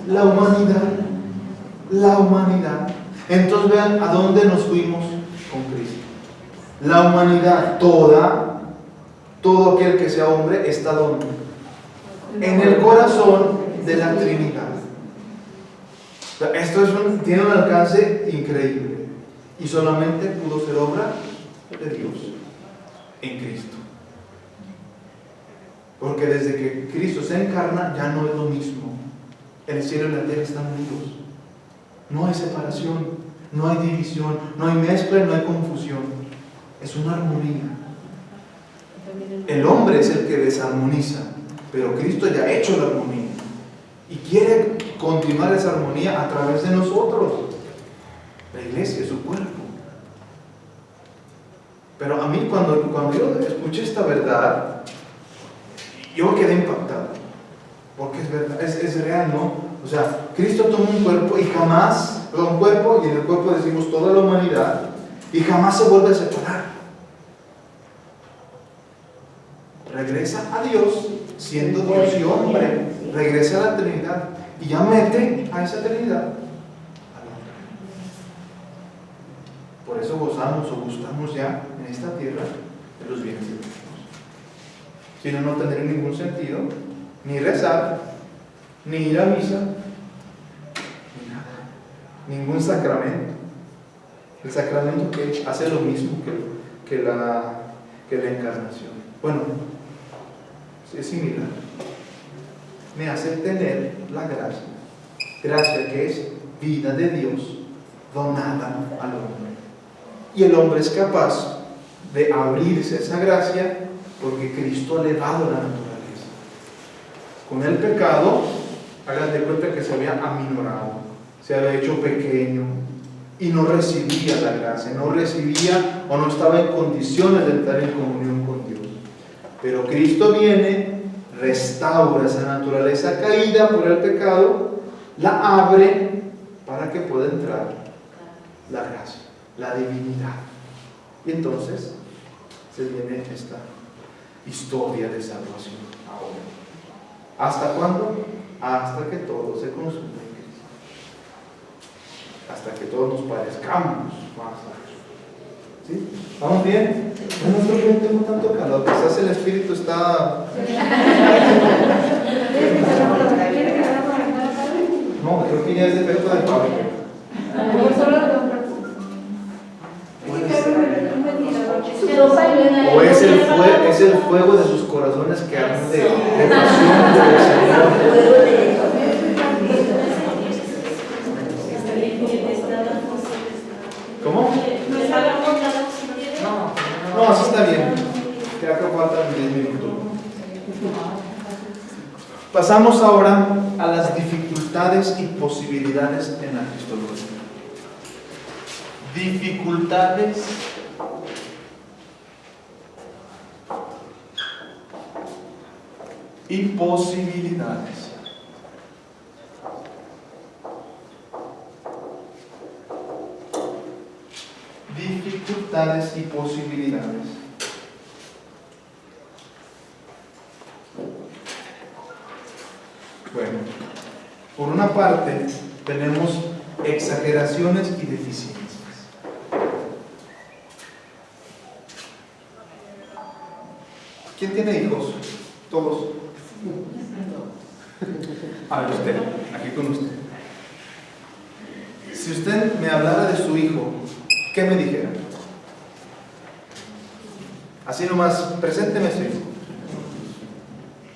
La humanidad. La humanidad. Entonces vean a dónde nos fuimos con Cristo. La humanidad toda, todo aquel que sea hombre, está donde? En el corazón de la Trinidad. Esto tiene un alcance increíble y solamente pudo ser obra de Dios en Cristo. Porque desde que Cristo se encarna ya no es lo mismo. El cielo y la tierra están unidos. No hay separación, no hay división, no hay mezcla, no hay confusión. Es una armonía. El hombre es el que desarmoniza, pero Cristo ya ha hecho la armonía y quiere continuar esa armonía a través de nosotros, la iglesia, su cuerpo. Pero a mí cuando yo escuché esta verdad, yo quedé impactado, porque es verdad, es real, ¿no? O sea, Cristo toma un cuerpo y jamás, un cuerpo, y en el cuerpo decimos toda la humanidad, y jamás se vuelve a separar. Regresa a Dios siendo Dios y hombre, regresa a la Trinidad y ya mete a esa Trinidad. Por eso gozamos o gustamos ya en esta tierra de los bienes de Dios. Si no, no tendría ningún sentido ni rezar, ni ir a misa, ni nada, ningún sacramento. El sacramento que hace lo mismo que la encarnación. Bueno, es similar. Me hace tener la gracia que es vida de Dios donada al hombre. Y el hombre es capaz de abrirse a esa gracia porque Cristo le ha dado la naturaleza. Con el pecado, hagan de cuenta que se había aminorado, se había hecho pequeño y no recibía la gracia, no recibía o no estaba en condiciones de entrar en comunión con Dios. Pero Cristo viene, restaura esa naturaleza caída por el pecado, la abre para que pueda entrar la gracia, la divinidad. Y entonces se viene esta historia de salvación ahora. ¿Hasta cuándo? Hasta que todo se consuma en Cristo. Hasta que todos nos parezcamos más a Jesús. ¿Sí? ¿Vamos bien? No tengo tanto calor, quizás el espíritu está... No, creo que ya es defecto de fábrica. O es el fuego de sus corazones que arde de pasión por el Señor. ¿Cómo? No, así está bien. Creo que faltan 10 minutos. Pasamos ahora a las dificultades y posibilidades en la cristología. Dificultades y posibilidades. Dificultades y posibilidades. Bueno, por una parte tenemos exageraciones y deficiencias. ¿Quién tiene hijos? Todos. A ver, usted, aquí con usted. Si usted me hablara de su hijo, ¿qué me dijera? Así nomás, presénteme a su hijo.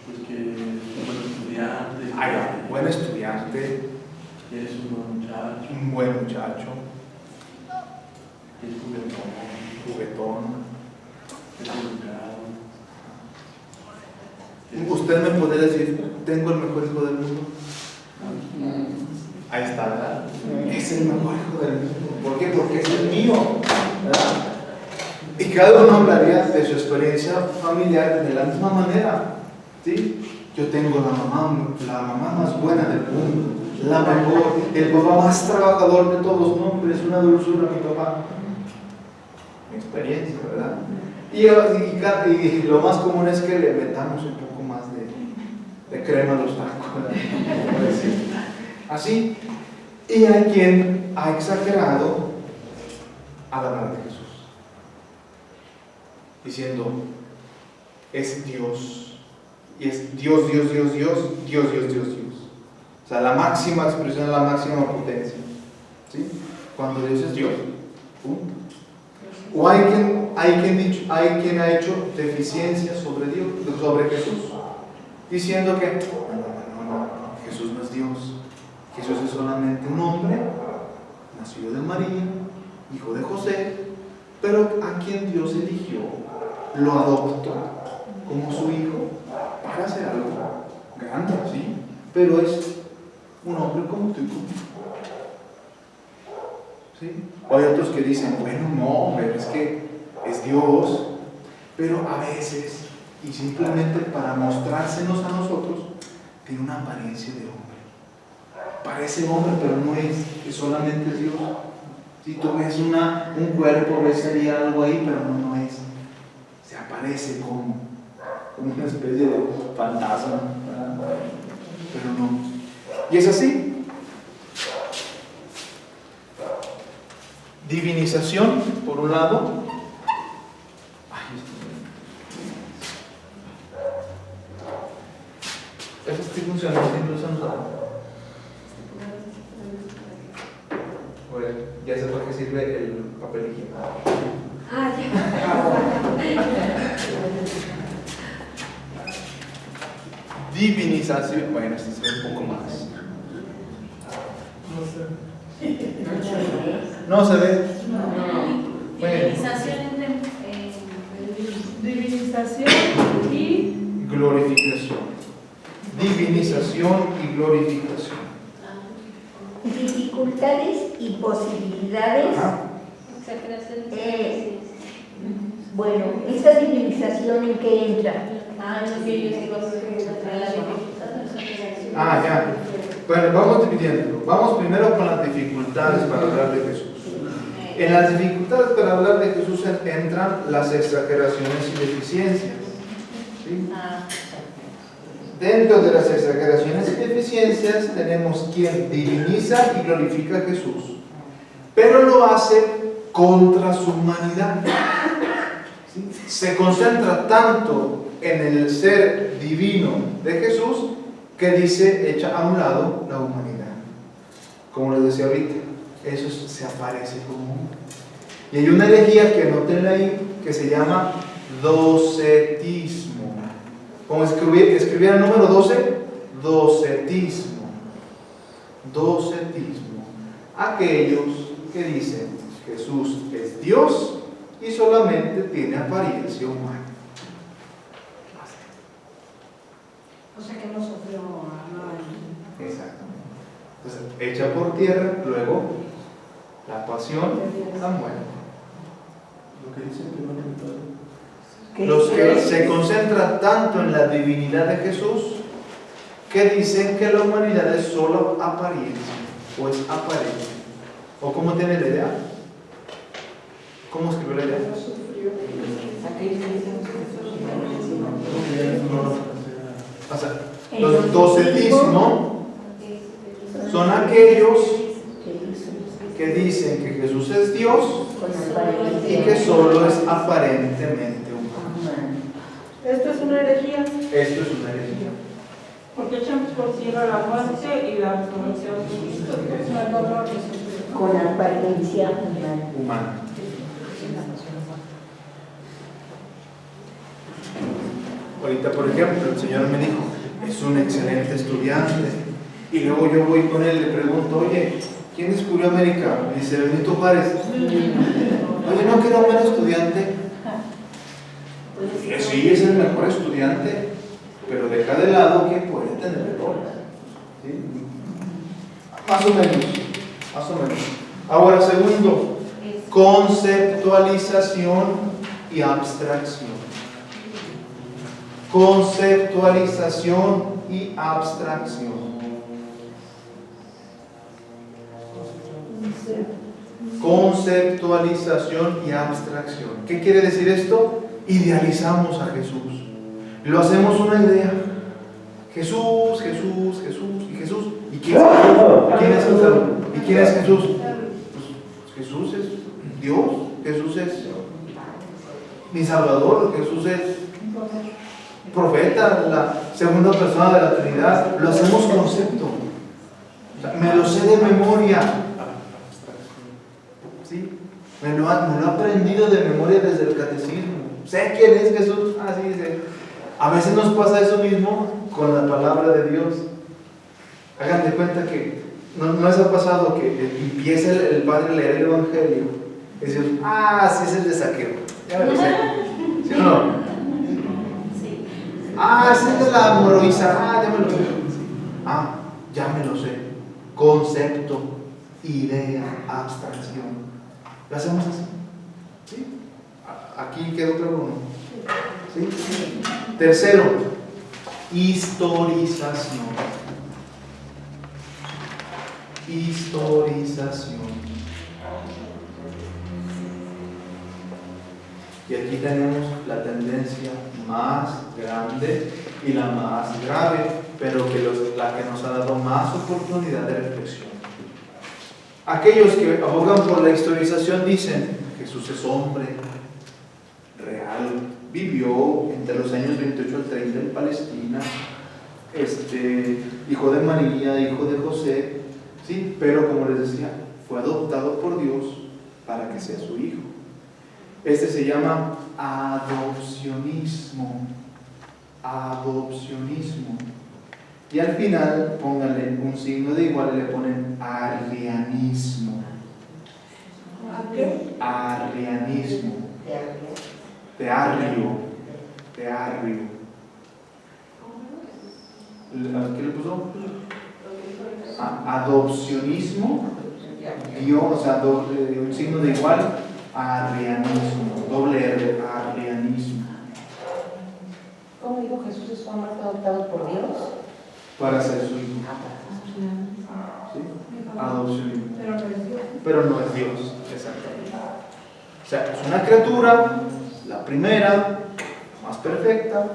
Pues que es un buen estudiante. Buen estudiante. Que es un buen muchacho. Un buen muchacho. Que es Juguetón. que es educado. Usted me podría decir, tengo el mejor hijo del mundo. Ahí está, ¿verdad? Es el mejor hijo del mundo. ¿Por qué? Porque es el mío, ¿verdad? Y cada uno hablaría de su experiencia familiar de la misma manera, ¿sí? Yo tengo la mamá más buena del mundo, la mejor, el papá más trabajador de todos. No, hombre, es una dulzura mi papá. Mi experiencia, ¿verdad? Y lo más común es que le metamos un poco más de crema a los tacos, ¿verdad? Así. Y hay quien ha exagerado alabar a Jesús, diciendo, es Dios, y es Dios, Dios, Dios, Dios, Dios, Dios, Dios, Dios. O sea, la máxima expresión, la máxima potencia, ¿sí? Cuando Dios es Dios, punto. O hay quien ha hecho deficiencia sobre Dios, sobre Jesús, diciendo que no, Jesús no es Dios. Jesús es solamente un hombre, nacido de María, hijo de José, pero a quien Dios eligió, lo adoptó como su hijo para hacer algo grande, ¿sí? Pero es un hombre como tú y como yo. ¿Sí? O hay otros que dicen, bueno, no, pero es que es Dios, pero a veces, y simplemente para mostrársenos a nosotros, tiene una apariencia de hombre. Parece hombre, pero no es solamente es Dios. Si tú ves un cuerpo, ves ahí algo ahí, pero no es. Se aparece como una especie de fantasma, ¿verdad? Pero no. Y es así. Divinización, por un lado. Eso sí funciona, incluso nosotros. Bueno, ya sé para qué sirve el papel higiénico. Divinización, bueno, este se ve un poco más. No sé. No se ve. Bueno, Divinización Divinización y glorificación. Divinización y glorificación. Dificultades y posibilidades. Ajá. Bueno, ¿esa divinización en qué entra? lo que yo digo, la dificultad. Ah, ya. Bueno, vamos dividiendo. Vamos primero con las dificultades para hablar de Jesús. En las dificultades para hablar de Jesús entran las exageraciones y deficiencias. ¿Sí? Dentro de las exageraciones y deficiencias tenemos quien diviniza y glorifica a Jesús, pero lo hace contra su humanidad. ¿Sí? Se concentra tanto en el ser divino de Jesús que dice, echa a un lado la humanidad. Como les decía ahorita, eso se aparece como uno. Y hay una herejía que noten ahí que se llama docetismo. Como escribiera el número 12, docetismo. Docetismo. Aquellos que dicen Jesús es Dios y solamente tiene apariencia humana. O sea que no sufrió nada. Exactamente. Entonces, echa por tierra, luego la pasión, la muerte. Lo que dice el primer comentario. Los que se concentran tanto en la divinidad de Jesús que dicen que la humanidad es solo apariencia o es aparente. ¿O cómo tiene la idea? ¿Cómo escribió la idea? O sea, los docetismo son aquellos que dicen que Jesús es Dios y que solo es aparentemente humano. esto es una herejía, Esto es una herejía. porque echamos por tierra la muerte y la resurrección de Cristo. Con apariencia humana. Humano. Ahorita, por ejemplo, el Señor me dijo, es un excelente estudiante. Y luego yo voy con él y le pregunto, oye, ¿quién descubrió América? Me dice, Benito Juárez. Oye, ¿no que era un buen estudiante? Y sí, es el mejor estudiante, pero deja de lado que puede tener errores. ¿Sí? Más o menos. Más o menos. Ahora, segundo, conceptualización y abstracción. Conceptualización y abstracción. Conceptualización y abstracción. ¿Qué quiere decir esto? Idealizamos a Jesús. Lo hacemos una idea. Jesús, Jesús, Jesús y Jesús. ¿Y quién es Jesús? ¿Quién es Jesús? ¿Y quién es Jesús? Pues Jesús es Dios. Jesús es mi Salvador. Jesús es profeta, la segunda persona de la Trinidad. Lo hacemos concepto. O sea, me lo sé de memoria. ¿Sí? Me lo he aprendido de memoria desde el catecismo. Sé quién es Jesús. Ah, sí, sé. A veces nos pasa eso mismo con la palabra de Dios. Hagan de cuenta que no les ha pasado que empieza el padre a leer el Evangelio y dice, ah, sí es el de Saqueo. Ya me lo sé. ¿Sí o no? Sí. Ah, ese es de la Moroiza. Ah, ya me lo sé. Ah, ya me lo sé. Concepto, idea, abstracción. ¿Lo hacemos así? ¿Sí? Aquí quedó claro uno. ¿Sí? Tercero, historización. Historización. Y aquí tenemos la tendencia más grande y la más grave, pero la que nos ha dado más oportunidad de reflexión. Aquellos que abogan por la historización dicen, Jesús es hombre real, vivió entre los años 28 al 30 en Palestina, hijo de María, hijo de José, ¿sí? Pero como les decía, fue adoptado por Dios para que sea su hijo. Se llama adopcionismo. Adopcionismo. Y al final pónganle un signo de igual y le ponen arrianismo. ¿Qué? Arrianismo. De arriba. De arrio. ¿Qué le puso? Adopcionismo. O sea, un signo de igual. Arrianismo. Doble R. Arrianismo. ¿Cómo dijo Jesús es un hombre adoptado por Dios? Para ser su hijo. ¿Sí? Adopcionismo. Pero no es Dios. Pero no es Dios. Exactamente. O sea, es una criatura, la primera, más perfecta,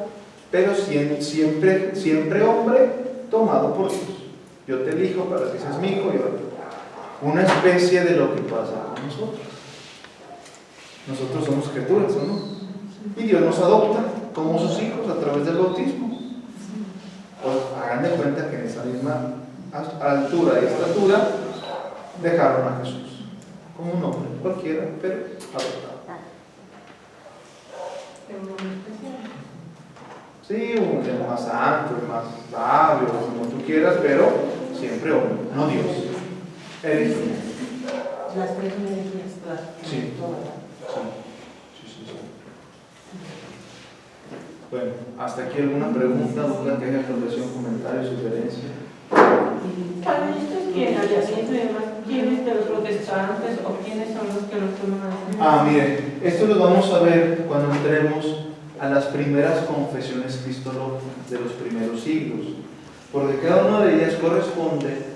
pero siempre hombre tomado por Dios. Yo te elijo para que seas mi hijo. Una especie de lo que pasa con nosotros. Nosotros somos criaturas, ¿no? Y Dios nos adopta como sus hijos a través del bautismo. Pues hagan de cuenta que en esa misma altura y estatura dejaron a Jesús como un hombre cualquiera, pero adoptado. Pero no es especial. Sí, un más santo, más sabio, como tú quieras, pero siempre hombre, no Dios. Eres tú. Las tres energías, Sí. todas. Sí. Bueno, hasta aquí alguna pregunta, duda que haya relación, comentario, sugerencia. Padre, ¿esto es quién? Ayacimiento y demás. ¿Quiénes de los protestantes o quiénes son los que los toman? Mire, esto lo vamos a ver cuando entremos a las primeras confesiones cristológicas de los primeros siglos, porque cada una de ellas corresponde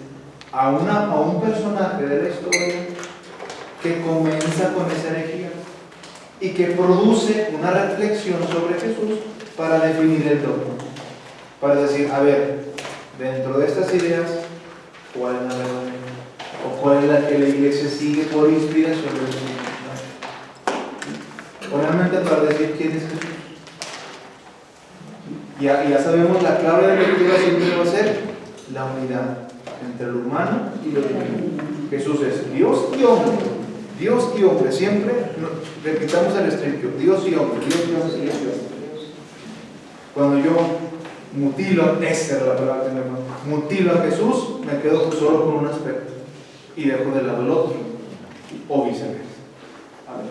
a un personaje de la historia que comienza con esa herejía y que produce una reflexión sobre Jesús para definir el dogma, para decir, a ver, dentro de estas ideas, ¿cuál es la verdadera? ¿O cuál es la que la iglesia sigue por inspiración del Espíritu Santo? O realmente para decir quién es Jesús. Ya sabemos, la clave de lectura siempre va a ser la unidad entre lo humano y lo divino. Jesús es Dios y hombre. Dios y hombre, siempre repitamos el estribillo, Dios y hombre, Dios y hombre, Dios y hombre. Cuando yo mutilo, esa era la palabra que me pasó, mutilo a Jesús, me quedo solo con un aspecto y dejo de lado el otro, o viceversa. A ver,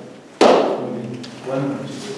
muy bien. Buenas noches.